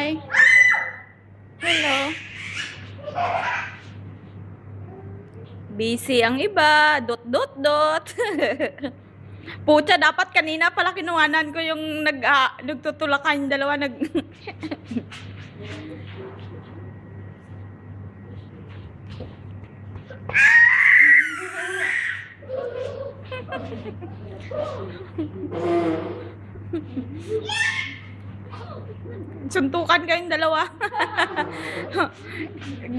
Hi. Hello. Busy ang iba. Dot, dot, dot. Pucha, dapat kanina pala kinuhanan ko yung nagtutulakan yung dalawa. Suntukan kayong dalawa.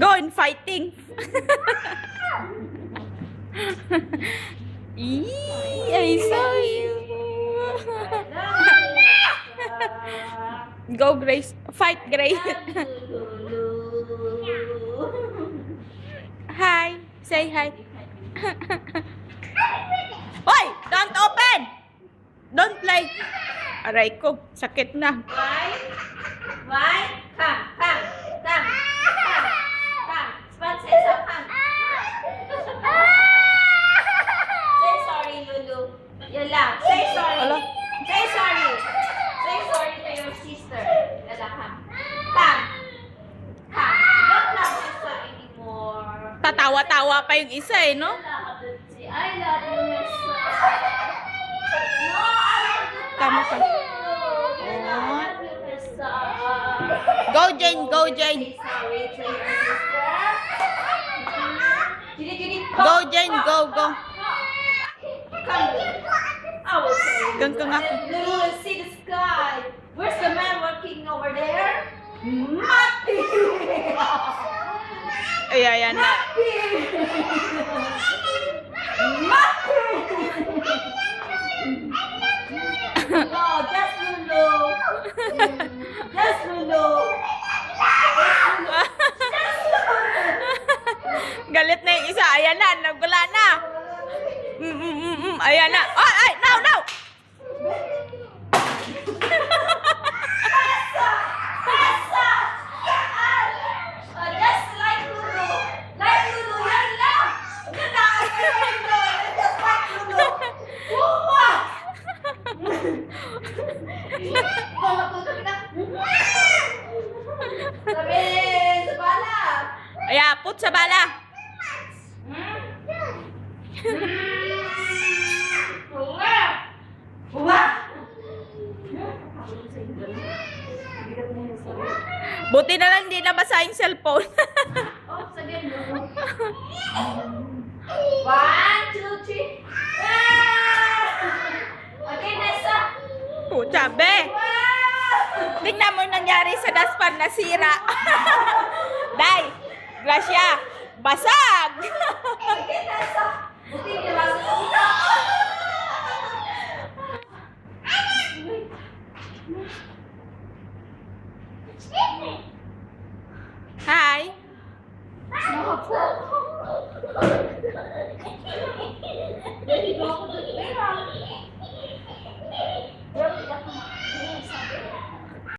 Go in fighting. I saw you. Go, Grace. Fight, Grace. Hi. Say hi. Hoy! Don't open! Don't play. Aray ko. Sakit na. Why? Come. Spot says come. Say sorry, Lulu. Yala. Say sorry. Ala. Say sorry. Say sorry to your sister. Yala, come. Come. Don't love Nessa anymore. Tatawa-tawa pa yung isa eh, no? I love you, Nessa. No, I love you. Tama ka. Go, Jane. Go, Jane. Go, Jane. Go, go. Gan ka nga. Lulu, see the sky. Where's the man working over there? Mati! Ay, ayan na. Mati! No, just Lulu. Just Lulu. Galit na yung isa. Ayan na. Nagula na. Ayan na. Ay, now. Just like Lulu. Like Lulu, yan lang. Just like Lulu. Uma! Sabi, sa bala. Ayan, put sa bala. Buti na lang hindi nabasa yung cellphone. Oh, sagin mo. 1, 2, 3. Okay, Nessa. Pucha, be. Tingnan mo yung nangyari sa daspan, nasira. Day, Gracia, basag. Okay, Nessa. Buti niya ba sa ulo? Hi. Dali ba ako dito?